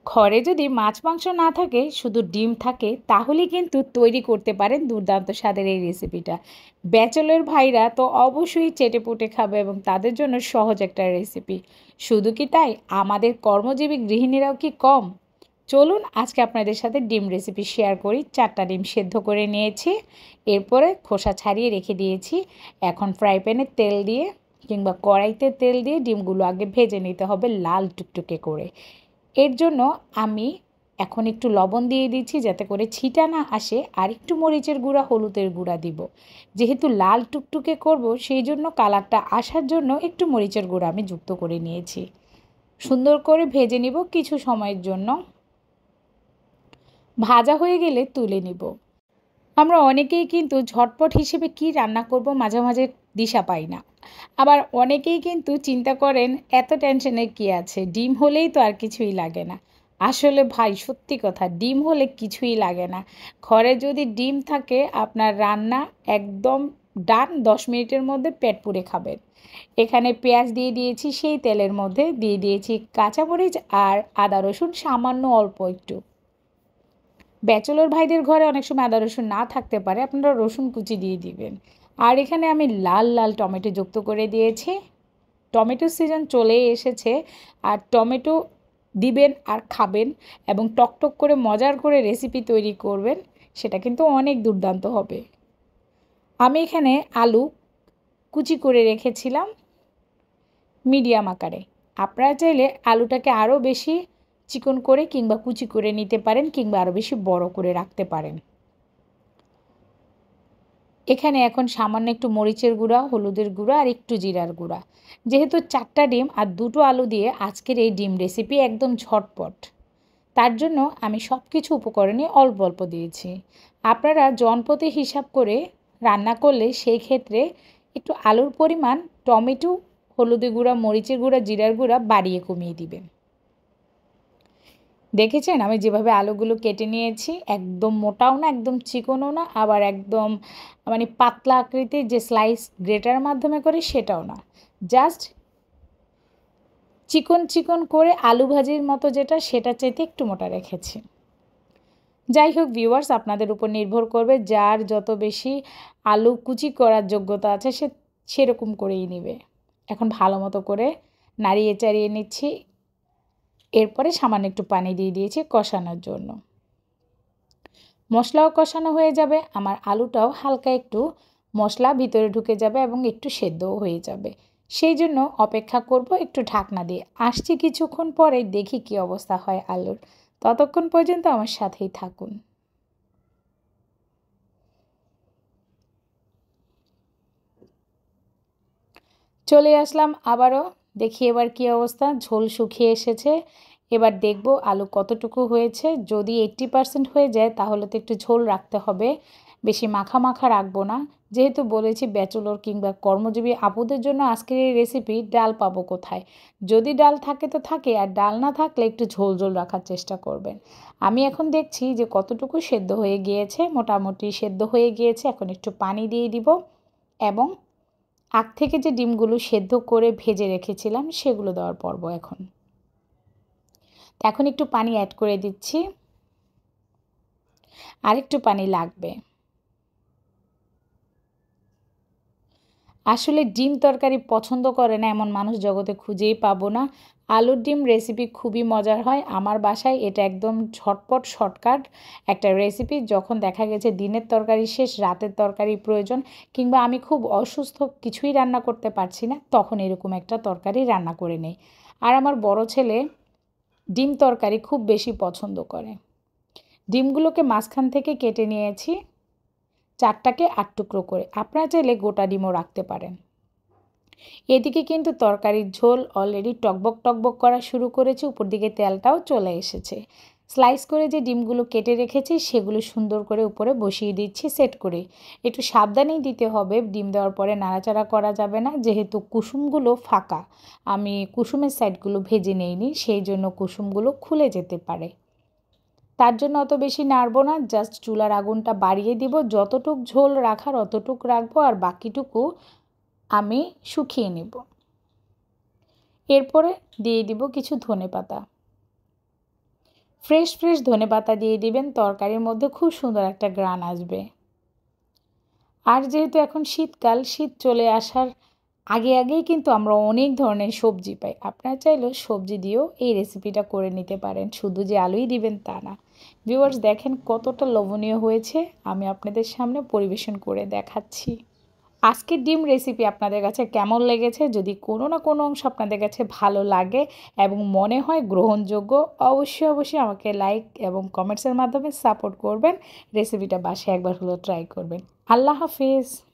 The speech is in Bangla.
ঘরে যদি মাছ মাংস না থাকে, শুধু ডিম থাকে, তাহলে কিন্তু তৈরি করতে পারেন দুর্দান্ত স্বাদের এই রেসিপিটা। ব্যাচেলর ভাইরা তো অবশ্যই চেটেপুটে খাবে এবং তাদের জন্য সহজ একটা রেসিপি। শুধু কি তাই, আমাদের কর্মজীবী গৃহিণীরাও কি কম? চলুন আজকে আপনাদের সাথে ডিম রেসিপি শেয়ার করি। 4টা ডিম সেদ্ধ করে নিয়েছি, এরপরে খোসা ছাড়িয়ে রেখে দিয়েছি। এখন ফ্রাই প্যানে তেল দিয়ে কিংবা কড়াইতে তেল দিয়ে ডিমগুলো আগে ভেজে নিতে হবে লাল টুকটুকে করে। এর জন্য আমি এখন একটু লবণ দিয়ে দিচ্ছি যাতে করে ছিটা না আসে, আর একটু মরিচের গুঁড়া, হলুদের গুঁড়া দিব। যেহেতু লাল টুকটুকে করব, সেই জন্য কালারটা আসার জন্য একটু মরিচের গুঁড়া আমি যুক্ত করে নিয়েছি। সুন্দর করে ভেজে নিব কিছু সময়ের জন্য। ভাজা হয়ে গেলে তুলে নিব। আমরা অনেকেই কিন্তু ঝটপট হিসেবে কি রান্না করব মাঝে মাঝে দিশা পাই না। আবার অনেকেই কিন্তু চিন্তা করেন এত টেনশনের কি আছে, ডিম হলেই তো আর কিছুই লাগে না। আসলে ভাই সত্যি কথা, ডিম হলে কিছুই লাগে না। ঘরে যদি ডিম থাকে, আপনার রান্না একদম ডান। 10 মিনিটের মধ্যে পেট পুড়ে খাবেন। এখানে পেঁয়াজ দিয়ে দিয়েছি, সেই তেলের মধ্যে দিয়ে দিয়েছি কাঁচামরিচ আর আদা রসুন সামান্য অল্প একটু। ব্যাচেলর ভাইদের ঘরে অনেক সময় আদা রসুন না থাকতে পারে, আপনারা রসুন কুচি দিয়ে দিবেন। আর এখানে আমি লাল লাল টমেটো যুক্ত করে দিয়েছি। টমেটোর সিজন চলেই এসেছে, আর টমেটো দিবেন আর খাবেন এবং টকটক করে মজার করে রেসিপি তৈরি করবেন, সেটা কিন্তু অনেক দুর্দান্ত হবে। আমি এখানে আলু কুচি করে রেখেছিলাম মিডিয়াম আকারে। আপনারা চাইলে আলুটাকে আরও বেশি চিকন করে কিংবা কুচি করে নিতে পারেন, কিংবা আরও বেশি বড় করে রাখতে পারেন। এখানে এখন সামান্য একটু মরিচের গুঁড়া, হলুদের গুঁড়া আর একটু জিরার গুঁড়া। যেহেতু 4টা ডিম আর 2টো আলু দিয়ে আজকের এই ডিম রেসিপি একদম ঝটপট, তার জন্য আমি সব কিছু উপকরণই অল্প অল্প দিয়েছি। আপনারা জনপ্রতি হিসাব করে রান্না করলে সেই ক্ষেত্রে একটু আলুর পরিমাণ, টমেটো, হলুদের গুঁড়া, মরিচের গুঁড়া, জিরার গুঁড়া বাড়িয়ে কমিয়ে দিবেন। দেখেছেন আমি যেভাবে আলুগুলো কেটে নিয়েছি, একদম মোটাও না, একদম চিকনও না, আবার একদম মানে পাতলা আকৃতির যে স্লাইস গ্রেটার মাধ্যমে করে সেটাও না। জাস্ট চিকন চিকন করে আলু ভাজির মতো, যেটা সেটা চাইতে একটু মোটা রেখেছি। যাই হোক ভিউয়ার্স, আপনাদের উপর নির্ভর করবে, যার যত বেশি আলু কুচি করার যোগ্যতা আছে সে সেরকম করেই নেবে। এখন ভালো মতো করে নাড়িয়ে চাড়িয়ে নিচ্ছি। এরপরে সামান্য একটু পানি দিয়ে দিয়েছি কষানোর জন্য। মশলাও কষানো হয়ে যাবে, আমার আলুটাও হালকা একটু মশলা ভিতরে ঢুকে যাবে এবং একটু সেদ্ধও হয়ে যাবে। সেই জন্য অপেক্ষা করব একটু ঢাকনা দিয়ে। আসছি কিছুক্ষণ পরে, দেখি কি অবস্থা হয় আলুর। ততক্ষণ পর্যন্ত আমার সাথেই থাকুন। চলে আসলাম আবারও, দেখি এবার কি অবস্থা। ঝোল শুকিয়ে এসেছে। এবার দেখব আলু কতটুকু হয়েছে। যদি 80% হয়ে যায় তাহলে তো একটু ঝোল রাখতে হবে, বেশি মাখা মাখা রাখবো না। যেহেতু বলেছি ব্যাচেলর কিংবা কর্মজীবী আপুদের জন্য আজকের এই রেসিপি, ডাল পাবো কোথায়? যদি ডাল থাকে তো থাকে, আর ডাল না থাকলে একটু ঝোল ঝোল রাখার চেষ্টা করবেন। আমি এখন দেখছি যে কতটুকু সেদ্ধ হয়ে গিয়েছে, মোটামুটি সেদ্ধ হয়ে গিয়েছে। এখন একটু পানি দিয়ে দিব এবং আগ থেকে যে ডিমগুলো সেদ্ধ করে ভেজে রেখেছিলাম সেগুলো দেওয়ার পর্ব এখন। এখন একটু পানি অ্যাড করে দিচ্ছি, আর একটু পানি লাগবে। আসলে ডিম তরকারি পছন্দ করে না এমন মানুষ জগতে খুঁজেই পাবো না। আলুর ডিম রেসিপি খুবই মজার হয়। আমার বাসায় এটা একদম ঝটপট শর্টকাট একটা রেসিপি। যখন দেখা গেছে দিনের তরকারি শেষ, রাতের তরকারি প্রয়োজন, কিংবা আমি খুব অসুস্থ, কিছুই রান্না করতে পারছি না, তখন এরকম একটা তরকারি রান্না করে নেই। আর আমার বড় ছেলে ডিম তরকারি খুব বেশি পছন্দ করে। ডিমগুলোকে মাঝখান থেকে কেটে নিয়েছি, 4টাকে 8 টুকরো করে। আপনারা চাইলে গোটা ডিমও রাখতে পারেন। এদিকে কিন্তু তরকারির ঝোল অলরেডি টকবক টকবক করা শুরু করেছে, উপর দিকে তেলটাও চলে এসেছে। স্লাইস করে যে ডিমগুলো কেটে রেখেছি সেগুলো সুন্দর করে উপরে বসিয়ে দিচ্ছি সেট করে। একটু সাবধানেই দিতে হবে, ডিম দেওয়ার পরে নাড়াচাড়া করা যাবে না, যেহেতু কুসুমগুলো ফাঁকা। আমি কুসুমের সাইডগুলো ভেজে নেইনি, সেই জন্য কুসুমগুলো খুলে যেতে পারে। তার জন্য অত বেশি নাড়ব না, জাস্ট চুলার আগুনটা বাড়িয়ে দিব। যতটুক ঝোল রাখার অতটুক রাখবো, আর বাকিটুকু আমি শুকিয়ে নেব। এরপরে দিয়ে দিব কিছু ধনেপাতা। ফ্রেশ ফ্রেশ ধনেপাতা দিয়ে দিবেন, তরকারির মধ্যে খুব সুন্দর একটা ঘ্রাণ আসবে। আর যেহেতু এখন শীতকাল, শীত চলে আসার আগেই কিন্তু আমরা অনেক ধরনের সবজি পাই। আপনারা চাইলেও সবজি দিয়েও এই রেসিপিটা করে নিতে পারেন, শুধু যে আলুই দিবেন তা না। ভিউয়ার্স দেখেন কতটা লোভনীয় হয়েছে, আমি আপনাদের সামনে পরিবেশন করে দেখাচ্ছি। আজকের ডিম রেসিপি আপনাদের কাছে কেমন লেগেছে? যদি কোনো না কোনো অংশ আপনাদের কাছে ভালো লাগে এবং মনে হয় গ্রহণযোগ্য, অবশ্যই আমাকে লাইক এবং কমেন্টসের মাধ্যমে সাপোর্ট করবেন। রেসিপিটা বাসায় একবার হলেও ট্রাই করবেন। আল্লাহ হাফিজ।